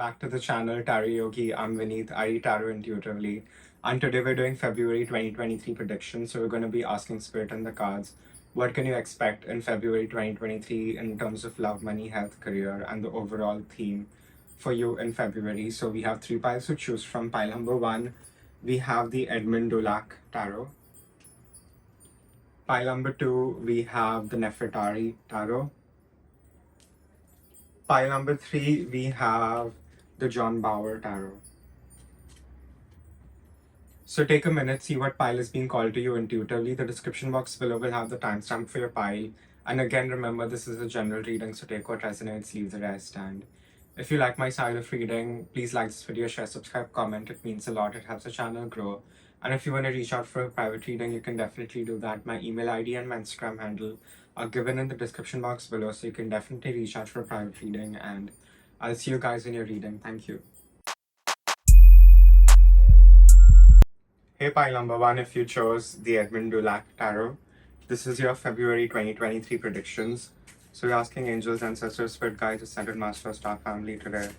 back to the channel Tarot Yogi. I'm Vinit. I read tarot intuitively. And today we're doing February 2023 predictions. So we're going to be asking Spirit and the cards, what can you expect in February 2023 in terms of love, money, health, career, and the overall theme for you in February. So we have three piles to choose from. Pile number one, we have the Edmund Dulac Tarot. Pile number two, we have the Nefertari Tarot. Pile number three, we have the John Bauer Tarot. So take a minute, see what pile is being called to you intuitively. The description box below will have the timestamp for your pile. And again, remember, this is a general reading, so take what resonates, leave the rest. And if you like my style of reading, please like this video, share, subscribe, comment. It means a lot. It helps the channel grow. And if you want to reach out for a private reading, you can definitely do that. My email ID and my Instagram handle are given in the description box below, so you can definitely reach out for a private reading. And I'll see you guys in your reading. Thank you. Hey, pile number one, if you chose the Edmund Dulac Tarot, this is your February 2023 predictions. So we're asking angels, ancestors, spirit guides, ascended masters, star family today.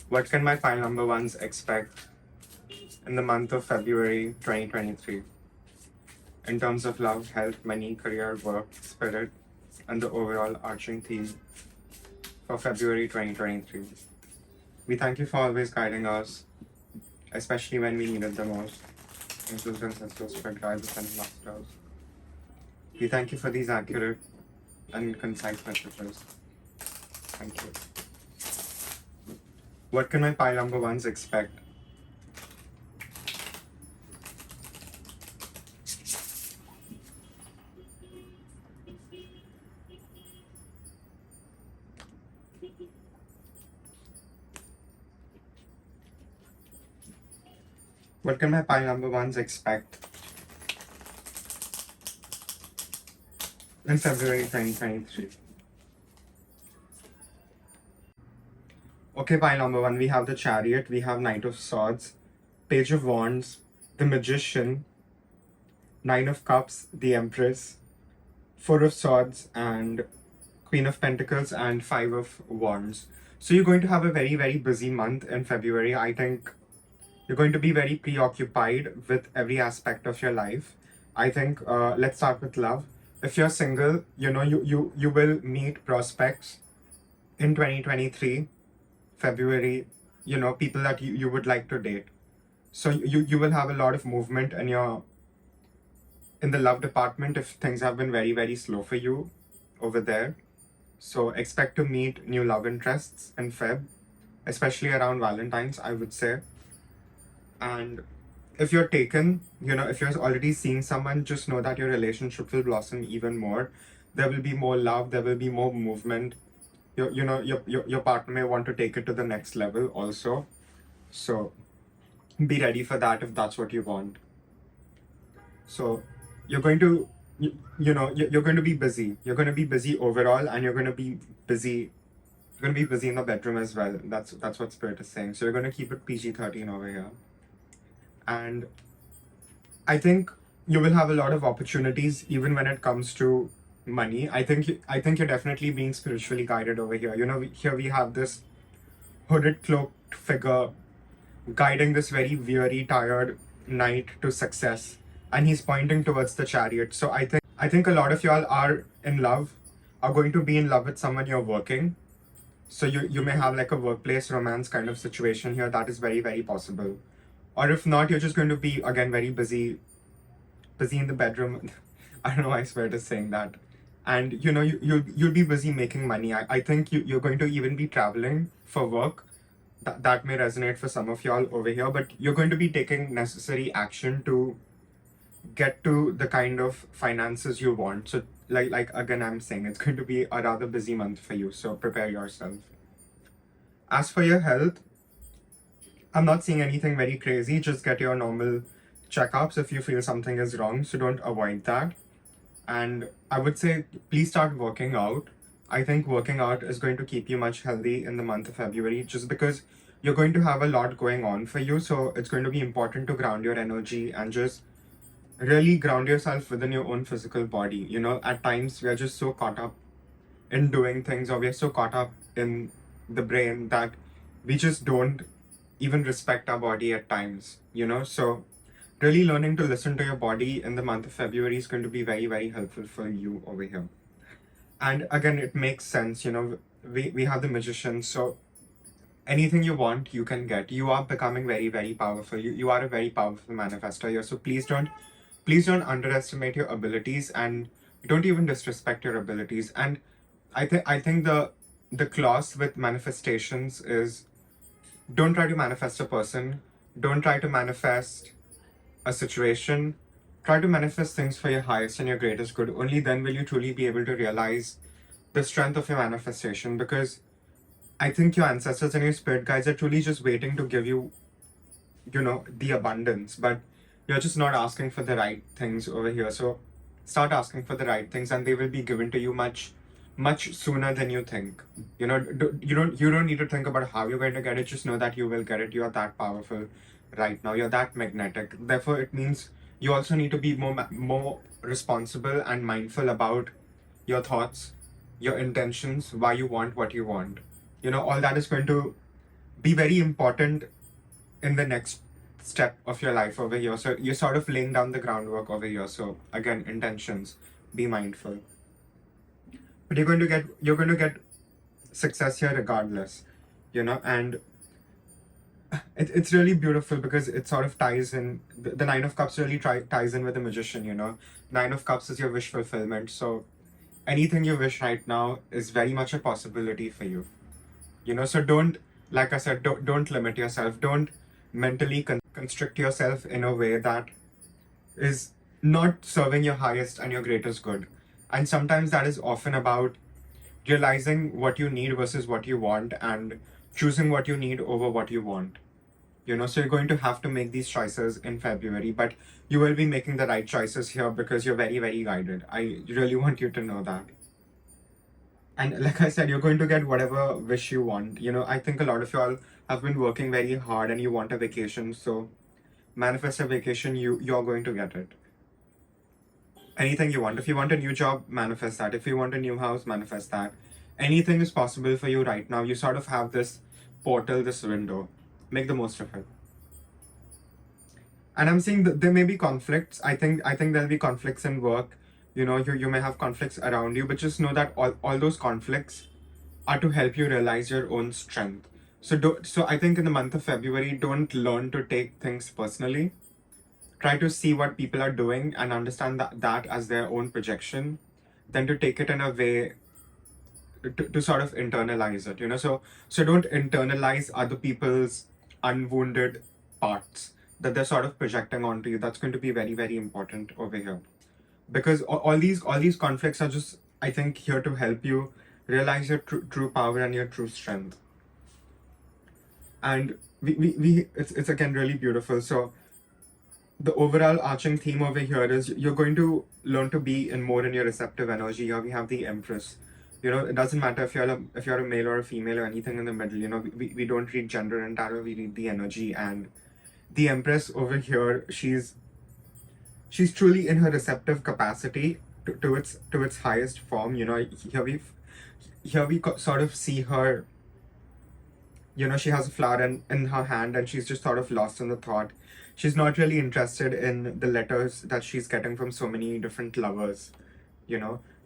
What can my pile number ones expect in the month of February 2023 in terms of love, health, money, career, work, spirit, and the overall arching theme for February 2023? We thank you for always guiding us, especially when we need it the most. Angels, ancestors, spirit guides, ascended masters. We thank you for these accurate and concise messages. Thank you. What can my pile number ones expect? What can my pile number ones expect in February 2023? Okay, pile number one, we have the Chariot, we have Knight of Swords, Page of Wands, the Magician, Nine of Cups, the Empress, Four of Swords, and Queen of Pentacles, and Five of Wands. So you're going to have a very, very busy month in February. I think you're going to be very preoccupied with every aspect of your life. I think let's start with love. If you're single, you will meet prospects in 2023 February, people that you would like to date. So you will have a lot of movement in the love department if things have been very, very slow for you over there. So expect to meet new love interests in Feb, especially around Valentine's, I would say. And if you're taken, if you're already seeing someone, just know that your relationship will blossom even more. There will be more love, there will be more movement. Your partner may want to take it to the next level also. So be ready for that if that's what you want. So you're going to, you're going to be busy. You're going to be busy overall, and you're going to be busy. You're going to be busy in the bedroom as well. That's what Spirit is saying. So you're going to keep it PG-13 over here. And I think you will have a lot of opportunities even when it comes to money. I think you're definitely being spiritually guided over here. Here we have this hooded, cloaked figure guiding this very weary, tired knight to success, and he's pointing towards the Chariot. So I think a lot of y'all are going to be in love with someone you're working. So you may have like a workplace romance kind of situation here. That is very, very possible. Or if not, you're just going to be, again, very busy in the bedroom. I don't know why Spirit is saying that. And, you'll be busy making money. I think you're going to even be traveling for work. That may resonate for some of y'all over here. But you're going to be taking necessary action to get to the kind of finances you want. So, like again, I'm saying, it's going to be a rather busy month for you. So prepare yourself. As for your health, I'm not seeing anything very crazy. Just get your normal checkups if you feel something is wrong. So don't avoid that. And I would say, please start working out. I think working out is going to keep you much healthy in the month of February, just because you're going to have a lot going on for you. So it's going to be important to ground your energy and just really ground yourself within your own physical body. At times we are just so caught up in doing things, or we are so caught up in the brain that we just don't even respect our body at times, so really learning to listen to your body in the month of February is going to be very, very helpful for you over here. And again, it makes sense, we have the magician, so anything you want, you can get. You are becoming very, very powerful. You are a very powerful manifester here. So please don't underestimate your abilities, and don't even disrespect your abilities. And I think the clause with manifestations is, don't try to manifest a person, don't try to manifest a situation. Try to manifest things for your highest and your greatest good. Only then will you truly be able to realize the strength of your manifestation, because I think your ancestors and your spirit guides are truly just waiting to give you, the abundance, but you're just not asking for the right things over here. So start asking for the right things, and they will be given to you much, much sooner than you think. You don't need to think about how you're going to get it. Just know that you will get it. You are that powerful right now. You're that magnetic. Therefore, it means you also need to be more responsible and mindful about your thoughts, your intentions, why you want what you want. All that is going to be very important in the next step of your life over here. So you're sort of laying down the groundwork over here. So again, intentions, be mindful. But you're going to get success here regardless, and it's really beautiful because it sort of ties in. The Nine of Cups really ties in with the Magician. Nine of Cups is your wish fulfillment. So anything you wish right now is very much a possibility for you. So don't, like I said, don't limit yourself. Don't mentally constrict yourself in a way that is not serving your highest and your greatest good. And sometimes that is often about realizing what you need versus what you want, and choosing what you need over what you want. So you're going to have to make these choices in February, but you will be making the right choices here because you're very, very guided. I really want you to know that. And like I said, you're going to get whatever wish you want. I think a lot of y'all have been working very hard and you want a vacation. So manifest a vacation, you're going to get it. Anything you want. If you want a new job, manifest that. If you want a new house, manifest that. Anything is possible for you right now. You sort of have this portal, this window. Make the most of it. And I'm seeing that there may be conflicts. I think there'll be conflicts in work. You may have conflicts around you, but just know that all those conflicts are to help you realize your own strength. So I think in the month of February, don't learn to take things personally. Try to see what people are doing and understand that as their own projection, then to take it in a way to sort of internalize it. So don't internalize other people's unwounded parts that they're sort of projecting onto you. That's going to be very, very important over here, because all these conflicts are just, I think, here to help you realize your true power and your true strength. And it's again really beautiful. So the overall arching theme over here is you're going to learn to be more in your receptive energy. Here we have the Empress. It doesn't matter if you're a male or a female or anything in the middle. We don't read gender in tarot. We read the energy. And the Empress over here, she's truly in her receptive capacity to its highest form. Here we sort of see her. She has a flower in her hand, and she's just sort of lost in the thought. She's not really interested in the letters that she's getting from so many different lovers,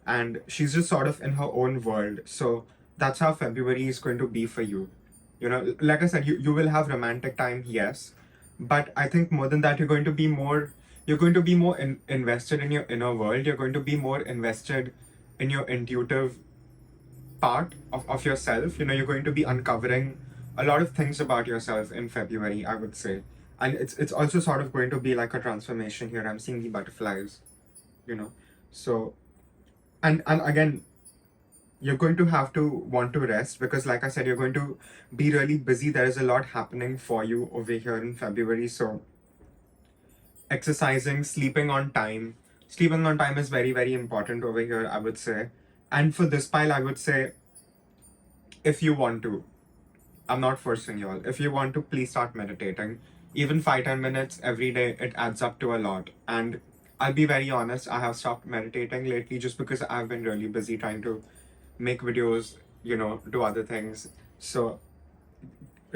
and she's just sort of in her own world. So that's how February is going to be for you. Like I said, you will have romantic time, yes, but I think more than that, you're going to be more invested in your inner world. You're going to be more invested in your intuitive part of yourself. You're going to be uncovering a lot of things about yourself in February, I would say. And it's also sort of going to be like a transformation here. I'm seeing the butterflies, so and again, you're going to have to want to rest, because like I said, you're going to be really busy. There is a lot happening for you over here in February. So exercising, sleeping on time is very, very important over here, I would say. And for this pile, I would say, if you want to, I'm not forcing you all. If you want to, please start meditating. Even 5-10 minutes every day, it adds up to a lot. And I'll be very honest, I have stopped meditating lately just because I've been really busy trying to make videos, do other things. So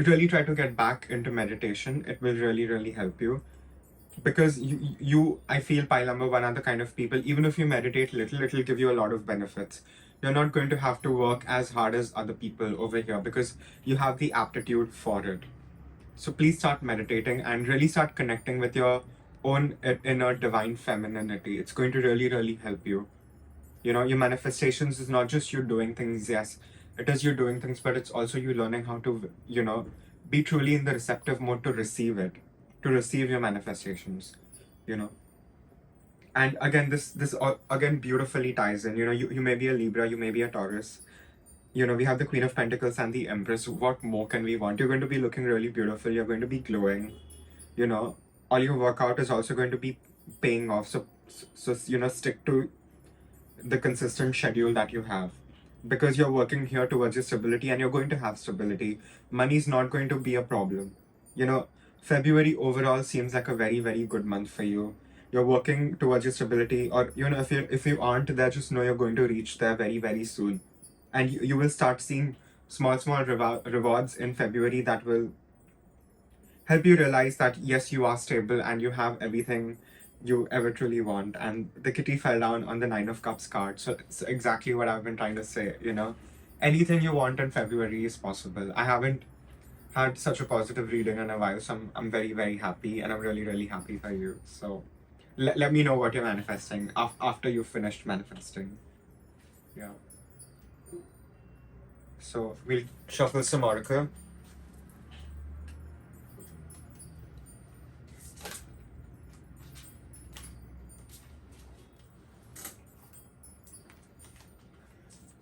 really try to get back into meditation. It will really help you, because you I feel pile number one are the kind of people, even if you meditate little, it'll give you a lot of benefits. You're not going to have to work as hard as other people over here because you have the aptitude for it. So please start meditating and really start connecting with your own inner divine femininity. It's going to really help you. You know, your manifestations is not just you doing things, yes, it is you doing things, but it's also you learning how to, you know, be truly in the receptive mode to receive it, to receive your manifestations, you know. And again, this again beautifully ties in. You know, you may be a Libra, you may be a Taurus. You know, we have the Queen of Pentacles and the Empress. What more can we want? You're going to be looking really beautiful. You're going to be glowing. You know, all your workout is also going to be paying off. So you know, stick to the consistent schedule that you have, because you're working here towards your stability and you're going to have stability. Money is not going to be a problem. You know, February overall seems like a very good month for you. You're working towards your stability, or you know, if you aren't there, just know you're going to reach there very soon. And you will start seeing small rewards in February that will help you realize that yes, you are stable and you have everything you ever truly want. And the kitty fell down on the Nine of Cups card, so it's exactly what I've been trying to say. You know, anything you want in February is possible. I haven't had such a positive reading in a while, so I'm very happy, and I'm really happy for you. So let me know what you're manifesting after you've finished manifesting. Yeah. So we'll shuffle some oracle.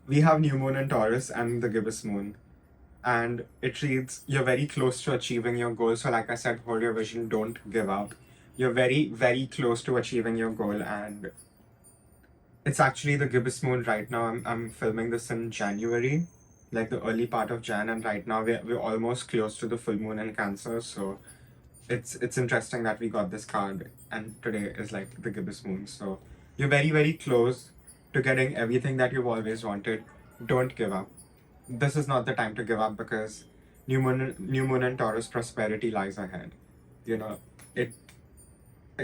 We have new moon in Taurus and the gibbous moon, and it reads you're very close to achieving your goal. So like I said, hold your vision, don't give up. You're very close to achieving your goal, and it's actually the gibbous moon right now. I'm filming this in January, like the early part of Jan, and right now we're almost close to the full moon in Cancer. So it's interesting that we got this card, and today is like the gibbous moon. So you're very close to getting everything that you've always wanted. Don't give up. This is not the time to give up, because new moon and Taurus, prosperity lies ahead. You know, it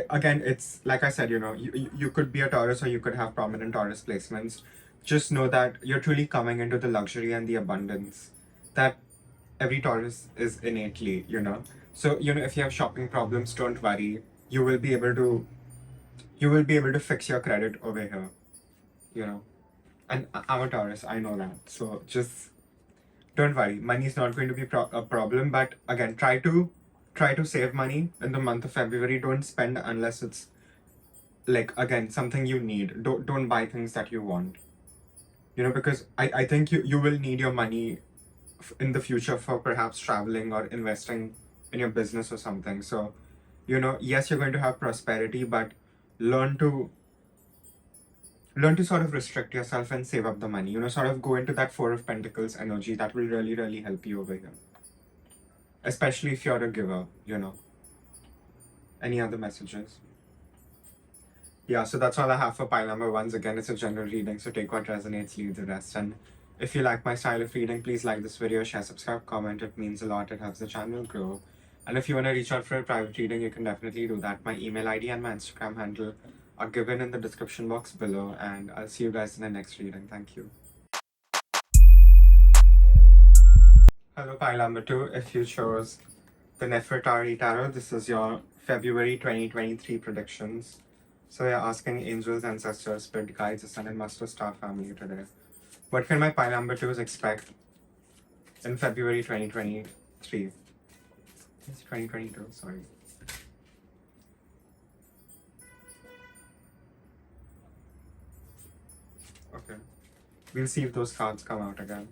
again, it's like I said, you know, you could be a Taurus or you could have prominent Taurus placements. Just know that you're truly coming into the luxury and the abundance that every Taurus is innately, you know. So, you know, if you have shopping problems, don't worry. You will be able to fix your credit over here, you know. And I'm a Taurus, I know that. So just don't worry. Money is not going to be a problem. But again, try to save money in the month of February. Don't spend unless it's like, again, something you need. Don't buy things that you want. You know, because I think you will need your money in the future for perhaps traveling or investing in your business or something. So, you know, yes, you're going to have prosperity, but learn to sort of restrict yourself and save up the money. You know, sort of go into that Four of Pentacles energy. That will really help you over here, especially if you're a giver. You know. Any other messages? Yeah, so that's all I have for pile number ones. Again, it's a general reading, so take what resonates, leave the rest. And if you like my style of reading, please like this video, share, subscribe, comment. It means a lot. It helps the channel grow. And if you want to reach out for a private reading, you can definitely do that. My email ID and my Instagram handle are given in the description box below. And I'll see you guys in the next reading. Thank you. Hello, pile number two. If you chose the Nefertari Tarot, this is your February 2023 predictions. So you're asking angels, ancestors, spirit guides, the Sun and Master Star family today. What can my pile number twos expect in February 2023? It's 2022, sorry. Okay. We'll see if those cards come out again.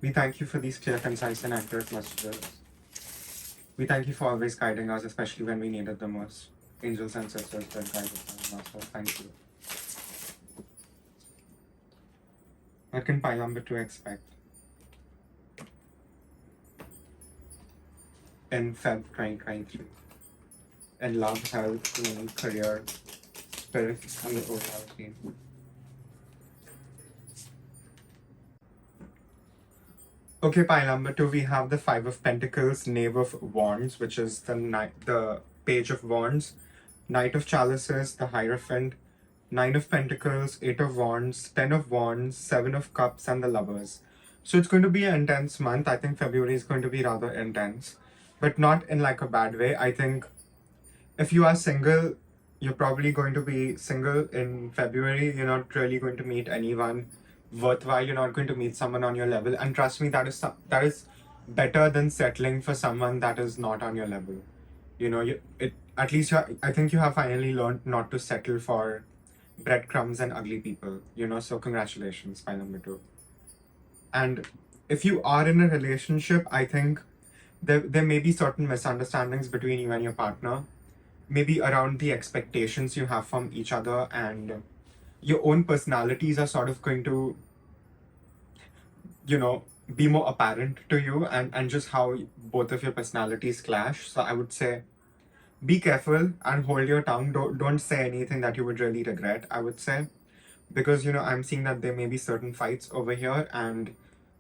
We thank you for these clear, concise, and accurate messages. We thank you for always guiding us, especially when we need it the most. Angels, ancestors, spirit guides, us, Master, thank you. What can pile number two expect in Feb 2023? In love, health, money, career, spirit, and the overall theme. Okay, pile number 2, we have the Five of Pentacles, Knave of Wands, which is the Page of Wands, Knight of Chalices, the Hierophant, Nine of Pentacles, Eight of Wands, Ten of Wands, Seven of Cups, and the Lovers. So it's going to be an intense month. I think February is going to be rather intense, but not in like a bad way. I think if you are single, you're probably going to be single in February. You're not really going to meet anyone worthwhile. You're not going to meet someone on your level. And trust me, that is better than settling for someone that is not on your level. You know, I think you have finally learned not to settle for breadcrumbs and ugly people. You know, so congratulations, pile number 2. And if you are in a relationship, I think there may be certain misunderstandings between you and your partner, maybe around the expectations you have from each other, and your own personalities are sort of going to, you know, be more apparent to you, and just how both of your personalities clash. So I would say be careful and hold your tongue. Don't say anything that you would really regret, I would say, because you know I'm seeing that there may be certain fights over here, and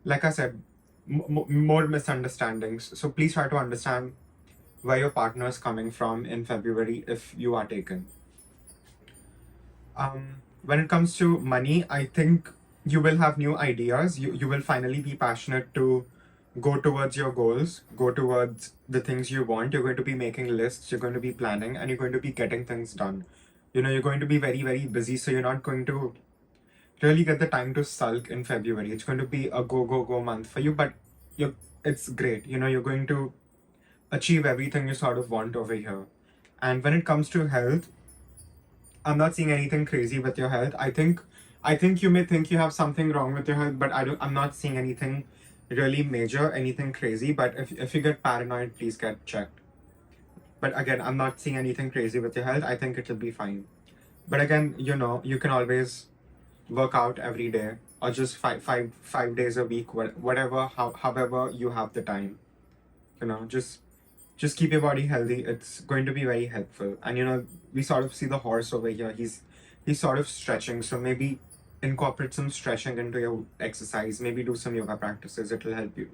like I said, more misunderstandings. So please try to understand where your partner is coming from in February if you are taken. When it comes to money, I think you will have new ideas. You will finally be passionate to go towards your goals, go towards the things you want. You're going to be making lists, you're going to be planning, and you're going to be getting things done. You know, you're going to be very, very busy, so you're not going to really get the time to sulk in February. It's going to be a go, go, go month for you, but it's great. You know, you're going to achieve everything you sort of want over here. And when it comes to health, I'm not seeing anything crazy with your health. I think you may think you have something wrong with your health, but I'm not seeing anything really major, anything crazy. But if you get paranoid, please get checked. But again, I'm not seeing anything crazy with your health. I think it'll be fine. But again, you know, you can always work out every day, or just five days a week, whatever, however you have the time. You know, just keep your body healthy. It's going to be very helpful. And you know, we sort of see the horse over here. He's sort of stretching, so maybe incorporate some stretching into your exercise. Maybe do some yoga practices. It'll help you.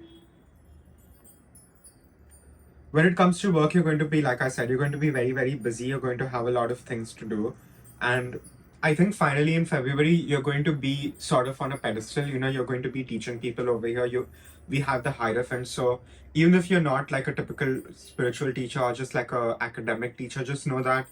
When it comes to work, you're going to be, like I said, you're going to be very, very busy. You're going to have a lot of things to do. And I think finally in February, you're going to be sort of on a pedestal. You know, you're going to be teaching people over here. We have the Hierophant. So even if you're not like a typical spiritual teacher or just like a academic teacher, just know that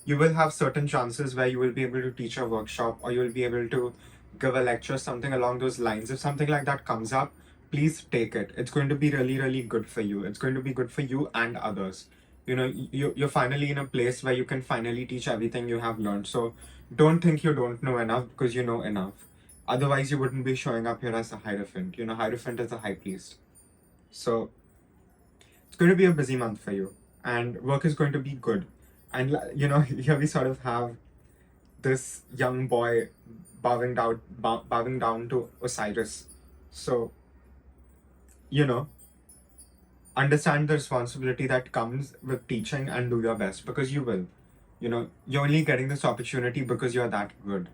you will have certain chances where you will be able to teach a workshop, or you will be able to give a lecture, something along those lines. If something like that comes up, please take it. It's going to be really, really good for you. It's going to be good for you and others. You know, you're finally in a place where you can finally teach everything you have learned. So don't think you don't know enough, because you know enough. Otherwise, you wouldn't be showing up here as a Hierophant. You know, Hierophant is a high priest. So it's going to be a busy month for you, and work is going to be good. And you know, here we sort of have this young boy bowing down to Osiris. So, you know, understand the responsibility that comes with teaching and do your best, because you will. You know, you're only getting this opportunity because you're that good.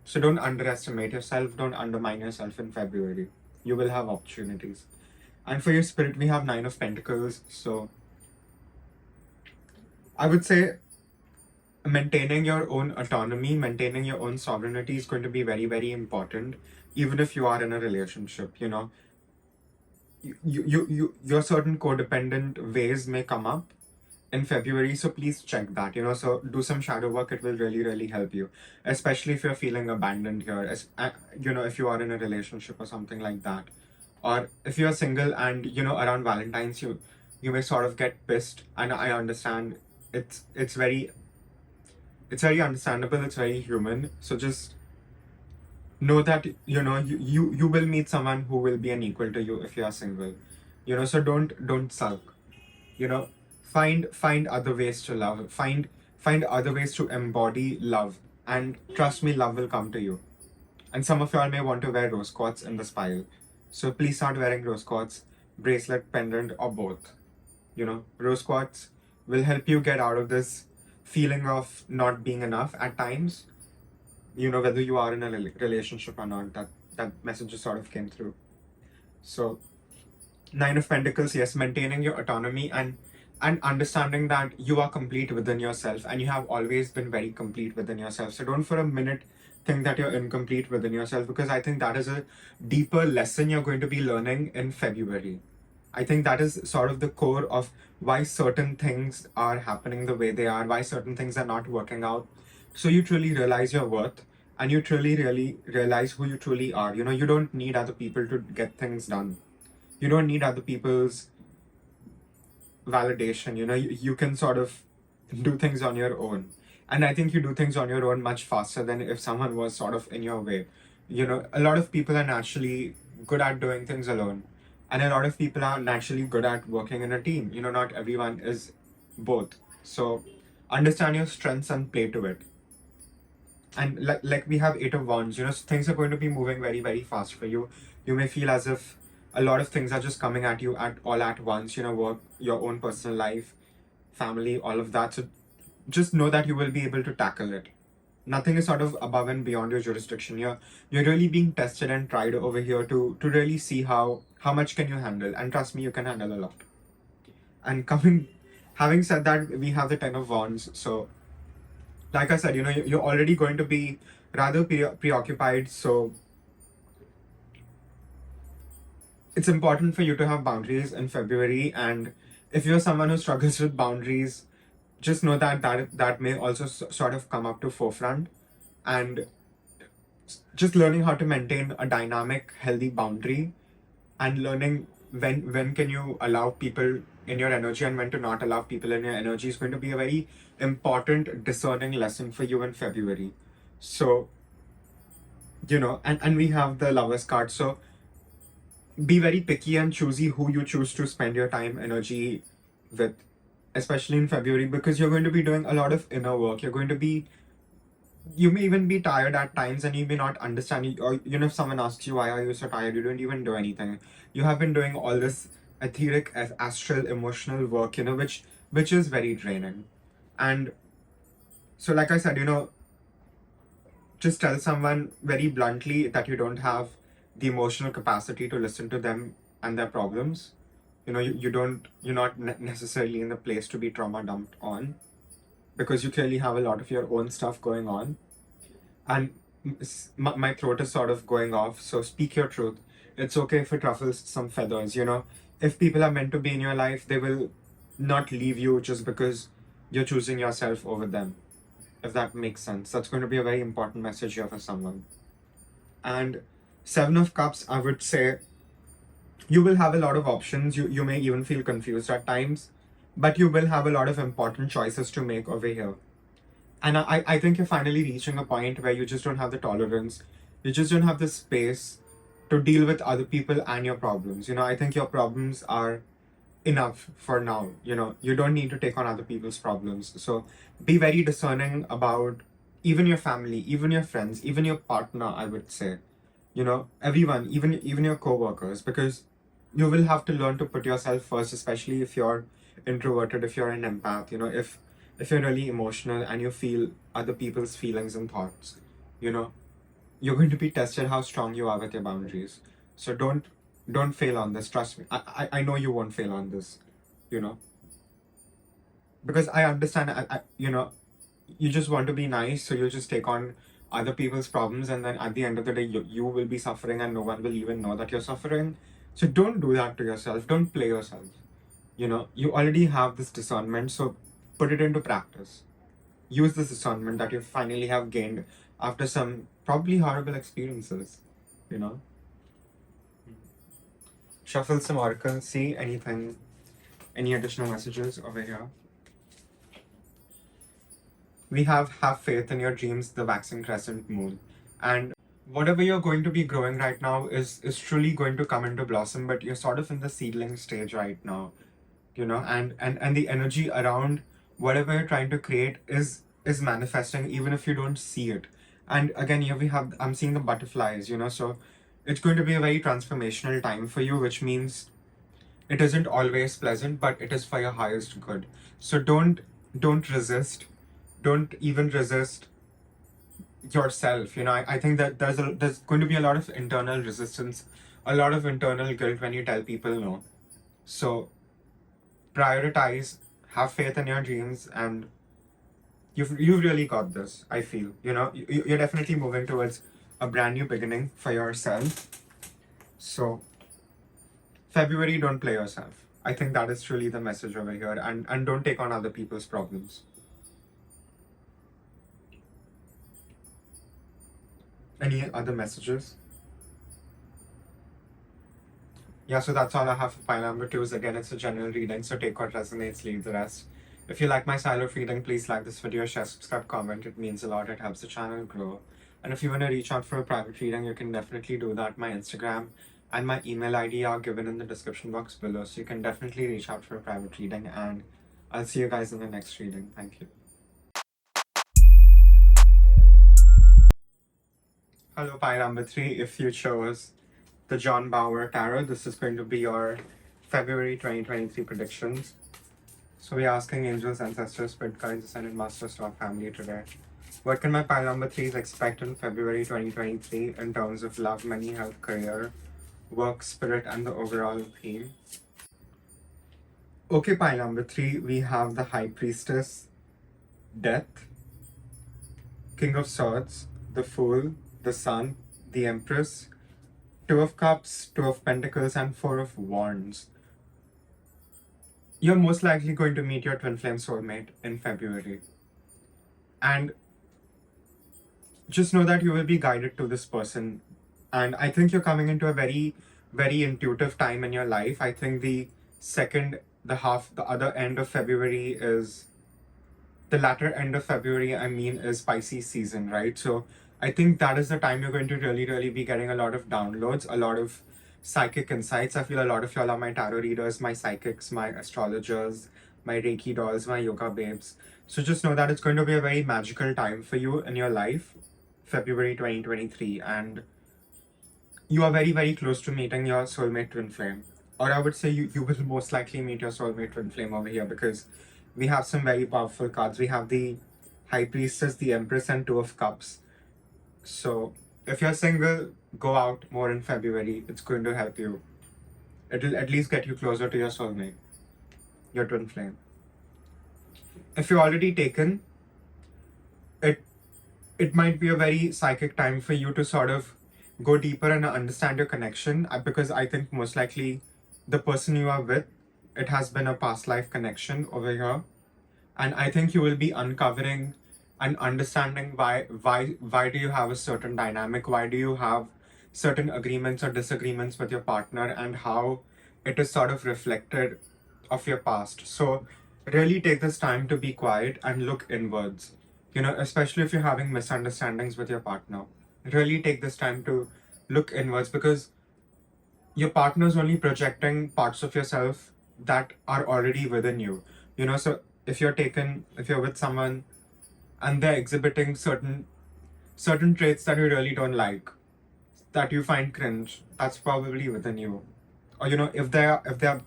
So don't underestimate yourself, don't undermine yourself in February. You will have opportunities. And for your spirit, we have Nine of Pentacles. So I would say maintaining your own autonomy, maintaining your own sovereignty is going to be very, very important, even if you are in a relationship. You know, your certain codependent ways may come up in February, so please check that. You know, so do some shadow work. It will really, really help you, especially if you're feeling abandoned here. You know, if you are in a relationship or something like that, or if you're single and you know around Valentine's, you may sort of get pissed, and I understand. It's very understandable. It's very human. So just know that you know you will meet someone who will be an equal to you if you are single. You know, so don't sulk. You know, find other ways to love. Find other ways to embody love, and trust me, love will come to you. And some of y'all may want to wear rose quartz in this pile, so please start wearing rose quartz, bracelet, pendant, or both. You know, rose quartz will help you get out of this feeling of not being enough at times. You know, whether you are in a relationship or not, that message just sort of came through. So Nine of Pentacles, yes, maintaining your autonomy and understanding that you are complete within yourself and you have always been very complete within yourself. So don't for a minute think that you're incomplete within yourself, because I think that is a deeper lesson you're going to be learning in February. I think that is sort of the core of why certain things are happening the way they are, why certain things are not working out. So you truly realize your worth and you truly really realize who you truly are. You don't need other people to get things done. You don't need other people's validation. You can sort of do things on your own. And I think you do things on your own much faster than if someone was sort of in your way. A lot of people are naturally good at doing things alone. And a lot of people are naturally good at working in a team. Not everyone is both. So understand your strengths and play to it. And like we have Eight of Wands, things are going to be moving very, very fast for you. You may feel as if a lot of things are just coming at you all at once, work, your own personal life, family, all of that. So just know that you will be able to tackle it. Nothing is sort of above and beyond your jurisdiction. You're really being tested and tried over here to really see how much can you handle. And trust me, you can handle a lot. And having said that, we have the Ten of Wands. So like I said, you're already going to be rather preoccupied. So it's important for you to have boundaries in February. And if you're someone who struggles with boundaries, just know that may also sort of come up to forefront. And just learning how to maintain a dynamic, healthy boundary and learning when can you allow people in your energy and when to not allow people in your energy is going to be a very important discerning lesson for you in February. So and we have the Lovers card. So be very picky and choosy who you choose to spend your time, energy with, especially in February, because you're going to be doing a lot of inner work. You may even be tired at times and you may not understand, or if someone asks you why are you so tired, you don't even do anything. You have been doing all this etheric, astral, emotional work, which is very draining. And so like I said, just tell someone very bluntly that you don't have the emotional capacity to listen to them and their problems. You're not necessarily in the place to be trauma dumped on, because you clearly have a lot of your own stuff going on. And my throat is sort of going off, so speak your truth. It's okay if it ruffles some feathers. If people are meant to be in your life, they will not leave you just because you're choosing yourself over them, if that makes sense. That's going to be a very important message here for someone. And Seven of Cups, I would say you will have a lot of options. You may even feel confused at times, but you will have a lot of important choices to make over here. And I think you're finally reaching a point where you just don't have the tolerance. You just don't have the space to deal with other people and your problems. I think your problems are enough for now. You don't need to take on other people's problems. So be very discerning about even your family, even your friends, even your partner, I would say. Everyone, even your co-workers, because you will have to learn to put yourself first, especially if you're introverted, if you're an empath, if you're really emotional and you feel other people's feelings and thoughts, you're going to be tested how strong you are with your boundaries. So don't fail on this. Trust me. I know you won't fail on this, because I understand. You just want to be nice, so you just take on other people's problems, and then at the end of the day, you will be suffering, and no one will even know that you're suffering. So don't do that to yourself. Don't play yourself. You already have this discernment, so put it into practice. Use this discernment that you finally have gained after some probably horrible experiences. You know. Shuffle some oracles. See anything, any additional messages over here. We have faith in your dreams, the waxing crescent moon. And whatever you're going to be growing right now is truly going to come into blossom, but you're sort of in the seedling stage right now, and the energy around whatever you're trying to create is manifesting even if you don't see it. And again, here I'm seeing the butterflies, so it's going to be a very transformational time for you, which means it isn't always pleasant, but it is for your highest good. So don't resist. Don't even resist yourself. I think that there's going to be a lot of internal resistance a lot of internal guilt when you tell people no. So prioritize, have faith in your dreams, and you've really got this. I feel, you're definitely moving towards a brand new beginning for yourself. So February, don't play yourself. I think that is truly the message over here, and don't take on other people's problems. Any other messages? Yeah, so that's all I have for pile number 2. Again, it's a general reading, so take what resonates, leave the rest. If you like my style of reading, please like this video, share, subscribe, comment. It means a lot. It helps the channel grow. And if you want to reach out for a private reading, you can definitely do that. My Instagram and my email ID are given in the description box below, so you can definitely reach out for a private reading. And I'll see you guys in the next reading. Thank you. Hello, pile number 3. If you chose the John Bauer Tarot, this is going to be your February 2023 predictions. So we're asking angels, ancestors, spirit guides, ascended masters to our family today. What can my pile number 3s expect in February 2023 in terms of love, money, health, career, work, spirit, and the overall theme? Okay, pile number 3, we have the High Priestess, Death, King of Swords, the Fool, the Sun, the Empress, Two of Cups, Two of Pentacles, and Four of Wands. You're most likely going to meet your twin flame soulmate in February. And just know that you will be guided to this person. And I think you're coming into a very, very intuitive time in your life. I think the other end of February is, the latter end of February, is Pisces season, right? So I think that is the time you're going to really, really be getting a lot of downloads, a lot of psychic insights. I feel a lot of y'all are my tarot readers, my psychics, my astrologers, my Reiki dolls, my yoga babes. So just know that it's going to be a very magical time for you in your life, February 2023. And you are very, very close to meeting your soulmate twin flame. Or I would say you will most likely meet your soulmate twin flame over here, because we have some very powerful cards. We have the High Priestess, the Empress, and Two of Cups. So if you're single, go out more in February. It's going to help you. It'll at least get you closer to your soulmate, your twin flame. If you're already taken, it might be a very psychic time for you to sort of go deeper and understand your connection, because I think most likely the person you are with, it has been a past life connection over here. And I think you will be uncovering and understanding why do you have a certain dynamic, why do you have certain agreements or disagreements with your partner, and how it is sort of reflected of your past. So really take this time to be quiet and look inwards, especially if you're having misunderstandings with your partner. Really take this time to look inwards, because your partner is only projecting parts of yourself that are already within you. So if you're with someone and they're exhibiting certain traits that you really don't like, that you find cringe, that's probably within you. Or if they're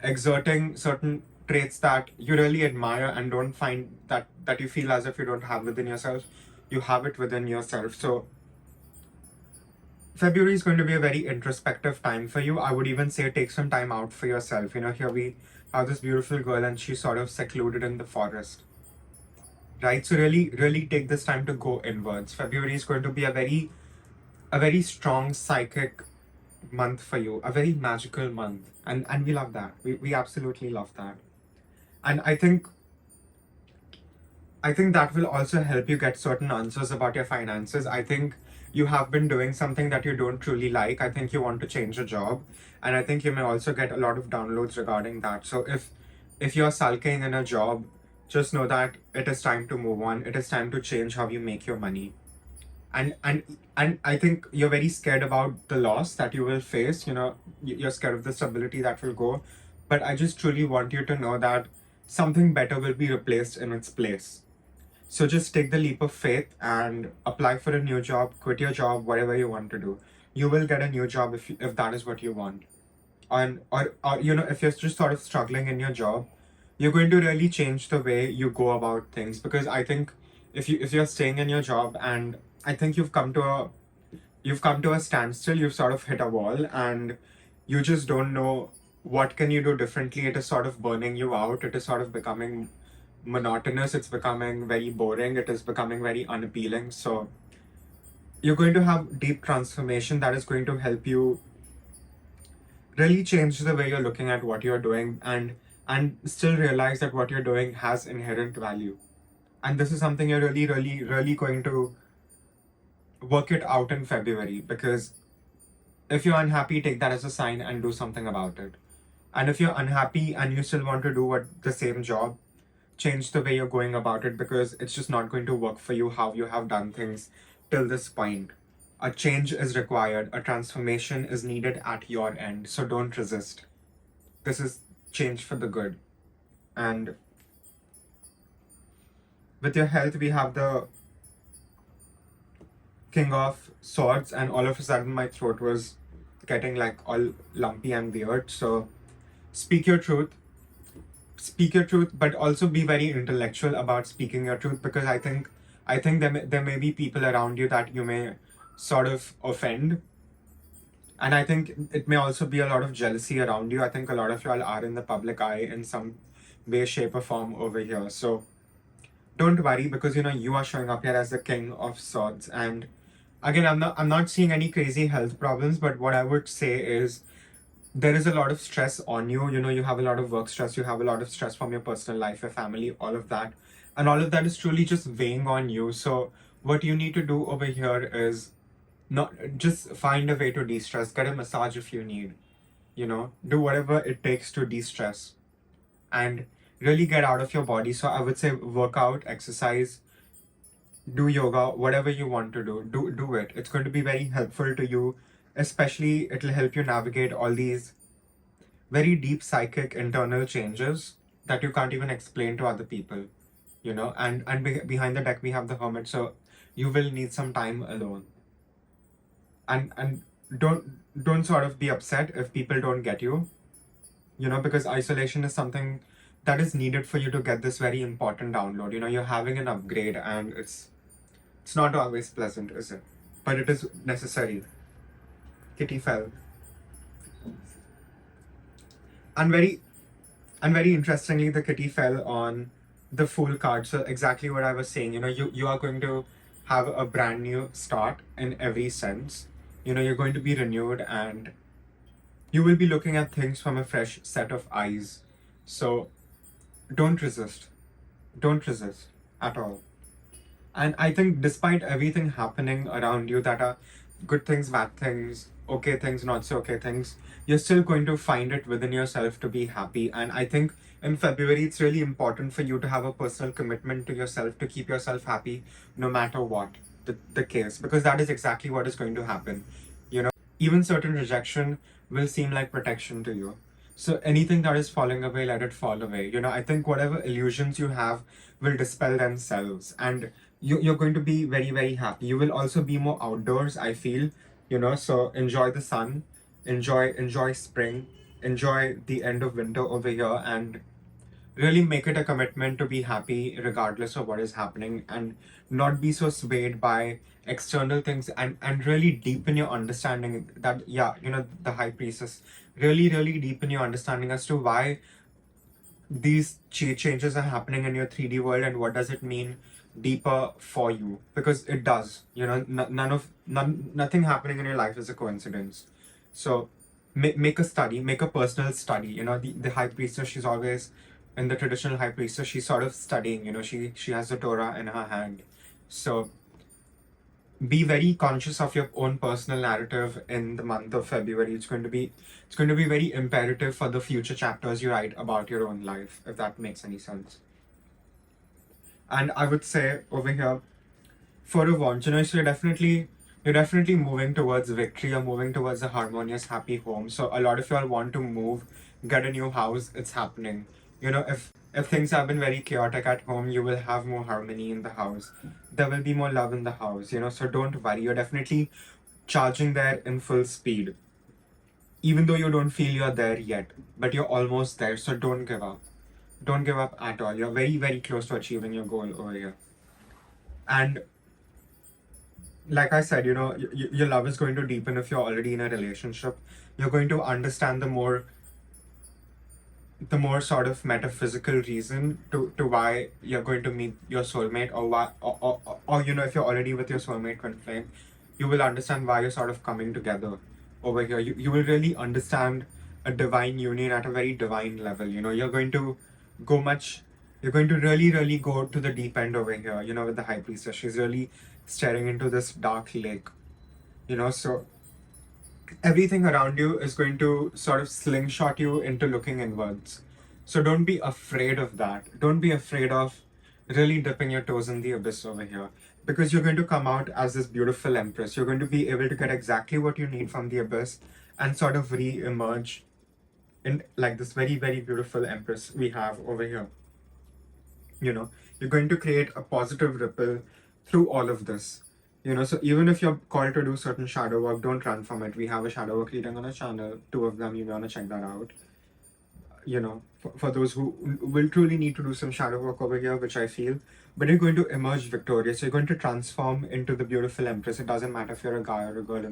exerting certain traits that you really admire and don't find that you feel as if you don't have within yourself, you have it within yourself. So February is going to be a very introspective time for you. I would even say take some time out for yourself. Here we have this beautiful girl and she's sort of secluded in the forest, right? So really, really take this time to go inwards. February is going to be a very strong psychic month for you, a very magical month. And we love that. We absolutely love that. And I think that will also help you get certain answers about your finances. I think you have been doing something that you don't truly like. I think you want to change a job. And I think you may also get a lot of downloads regarding that. So if you're sulking in a job, just know that it is time to move on. It is time to change how you make your money. And I think you're very scared about the loss that you will face. You're scared of the stability that will go. But I just truly want you to know that something better will be replaced in its place. So just take the leap of faith and apply for a new job, quit your job, whatever you want to do. You will get a new job if that is what you want. Or if you're just sort of struggling in your job, you're going to really change the way you go about things. Because I think if you're staying in your job, and I think you've come to you've come to a standstill, you've sort of hit a wall, and you just don't know what can you do differently. It is sort of burning you out. It is sort of becoming monotonous. It's becoming very boring. It is becoming very unappealing. So you're going to have deep transformation that is going to help you really change the way you're looking at what you're doing, and still realize that what you're doing has inherent value. And this is something you're really going to work it out in February, because if you're unhappy, take that as a sign and do something about it. And if you're unhappy and you still want to do the same job, change the way you're going about it, because it's just not going to work for you how you have done things till this point. A change is required, a transformation is needed at your end, so don't resist. This is change for the good. And with your health, we have the King of Swords, and all of a sudden my throat was getting like all lumpy and weird. So speak your truth, but also be very intellectual about speaking your truth, because I think there may be people around you that you may sort of offend. And I think it may also be a lot of jealousy around you. I think a lot of y'all are in the public eye in some way, shape, or form over here. So don't worry, because you are showing up here as the King of Swords. And again, I'm not seeing any crazy health problems, but what I would say is there is a lot of stress on you. You have a lot of work stress, you have a lot of stress from your personal life, your family, all of that. And all of that is truly just weighing on you. So what you need to do over here is not just find a way to de-stress. Get a massage if you need, do whatever it takes to de-stress and really get out of your body. So I would say workout, exercise, do yoga, whatever you want to do it. It's going to be very helpful to you. Especially it'll help you navigate all these very deep psychic internal changes that you can't even explain to other people. And behind the deck we have the Hermit, so you will need some time alone. And don't sort of be upset if people don't get you, because isolation is something that is needed for you to get this very important download. You're having an upgrade, and it's not always pleasant, is it? But it is necessary. Kitty fell. And very interestingly, the kitty fell on the Fool card. So exactly what I was saying, you are going to have a brand new start in every sense. You're going to be renewed, and you will be looking at things from a fresh set of eyes. So don't resist. Don't resist at all. And I think despite everything happening around you, that are good things, bad things, okay things, not so okay things, you're still going to find it within yourself to be happy. And I think in February, it's really important for you to have a personal commitment to yourself, to keep yourself happy no matter what the case, because that is exactly what is going to happen. Even certain rejection will seem like protection to you. So anything that is falling away, let it fall away. I think whatever illusions you have will dispel themselves, and you're going to be very, very happy. You will also be more outdoors, I feel, so enjoy the sun, enjoy spring, enjoy the end of winter over here, and really make it a commitment to be happy regardless of what is happening, and not be so swayed by external things, and really deepen your understanding that, yeah, the High Priestess, really deepen your understanding as to why these changes are happening in your 3D world, and what does it mean deeper for you, because it does. Nothing happening in your life is a coincidence. So make a study, make a personal study. The High Priestess, she's always in the traditional High Priestess, she's sort of studying. She has the Torah in her hand. So be very conscious of your own personal narrative in the month of February. It's going to be very imperative for the future chapters you write about your own life, if that makes any sense. And I would say over here, for a Wands, so you're definitely moving towards victory. You're moving towards a harmonious, happy home. So a lot of y'all want to move, get a new house. It's happening. If things have been very chaotic at home, you will have more harmony in the house. There will be more love in the house. So don't worry. You're definitely charging there in full speed. Even though you don't feel you're there yet, but you're almost there. So don't give up. Don't give up at all. You're very, very close to achieving your goal over here. And like I said, your love is going to deepen if you're already in a relationship. You're going to understand the more sort of metaphysical reason to why you're going to meet your soulmate, or why, or if you're already with your soulmate twin flame, you will understand why you're sort of coming together over here. You will really understand a divine union at a very divine level. Go much you're going to really, really go to the deep end over here, with the high priestess. She's really staring into this dark lake, so everything around you is going to sort of slingshot you into looking inwards. So don't be afraid of that. Don't be afraid of really dipping your toes in the abyss over here, because you're going to come out as this beautiful empress. You're going to be able to get exactly what you need from the abyss and sort of re emerge in like this very, very beautiful empress we have over here. You're going to create a positive ripple through all of this. So even if you're called to do certain shadow work, don't run from it. We have a shadow work reading on our channel, two of them. You want to check that out. For those who will truly need to do some shadow work over here, which I feel, but you're going to emerge victorious. You're going to transform into the beautiful empress. It doesn't matter if you're a guy or a girl,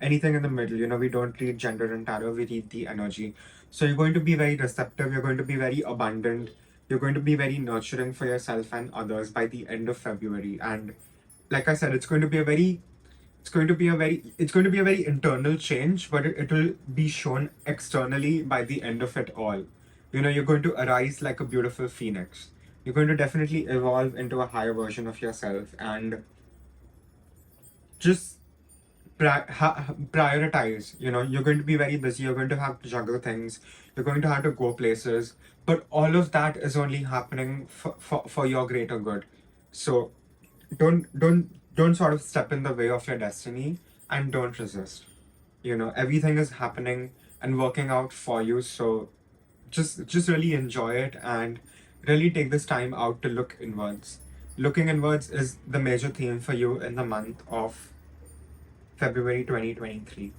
anything in the middle. We don't read gender in tarot, we read the energy. So you're going to be very receptive, you're going to be very abundant, you're going to be very nurturing for yourself and others by the end of February. And like I said, it's going to be a very internal change, but it will be shown externally by the end of it all. You're going to arise like a beautiful phoenix. You're going to definitely evolve into a higher version of yourself, and just prioritize. You're going to be very busy, you're going to have to juggle things, you're going to have to go places, but all of that is only happening for your greater good. So don't sort of step in the way of your destiny, and don't resist. Everything is happening and working out for you. So just really enjoy it, and really take this time out to look inwards. Looking inwards is the major theme for you in the month of February 2023,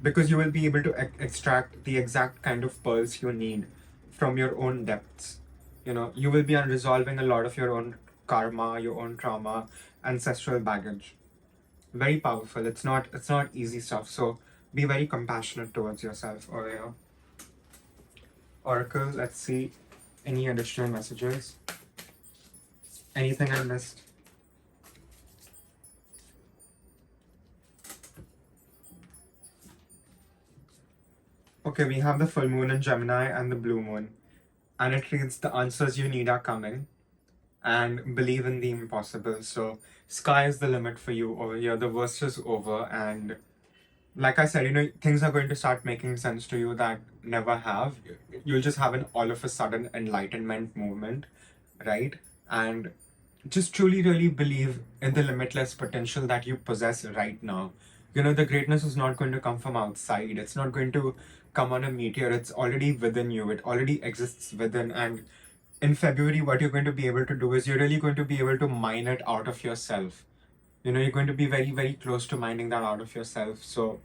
because you will be able to extract the exact kind of pearls you need from your own depths. You will be resolving a lot of your own karma, your own trauma, ancestral baggage. Very powerful. It's not easy stuff. So be very compassionate towards yourself. Or Oracle, let's see any additional messages. Anything I missed? Okay, we have the full moon in Gemini and the blue moon, and it reads the answers you need are coming, and believe in the impossible. So sky is the limit for you over here. The worst is over, and like I said, things are going to start making sense to you that never have. You'll just have an all of a sudden enlightenment movement, right? And just truly, really believe in the limitless potential that you possess right now. The greatness is not going to come from outside. It's not going to come on a meteor. It's already within you. It already exists within. And in February, what you're going to be able to do is you're really going to be able to mine it out of yourself. You're going to be very, very close to mining that out of yourself. So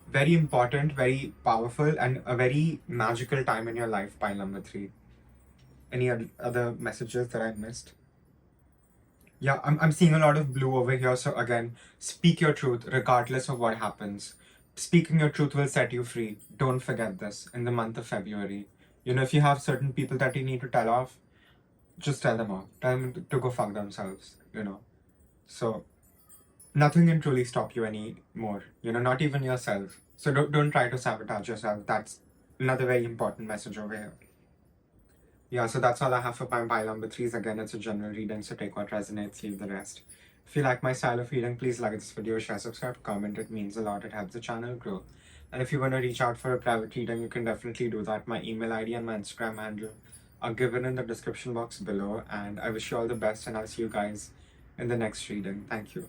very important, very powerful, and a very magical time in your life, pile number 3. Any other messages that I missed? Yeah, I'm seeing a lot of blue over here. So again, speak your truth regardless of what happens. Speaking your truth will set you free. Don't forget this in the month of February. If you have certain people that you need to tell off, just tell them off. Tell them to go fuck themselves. So nothing can truly stop you anymore. Not even yourself. So don't try to sabotage yourself. That's another very important message over here. Yeah, so that's all I have for my pile number 3s. Again, it's a general reading, so take what resonates, leave the rest. If you like my style of reading, please like this video, share, subscribe, comment. It means a lot. It helps the channel grow. And if you want to reach out for a private reading, you can definitely do that. My email ID and my Instagram handle are given in the description box below. And I wish you all the best, and I'll see you guys in the next reading. Thank you.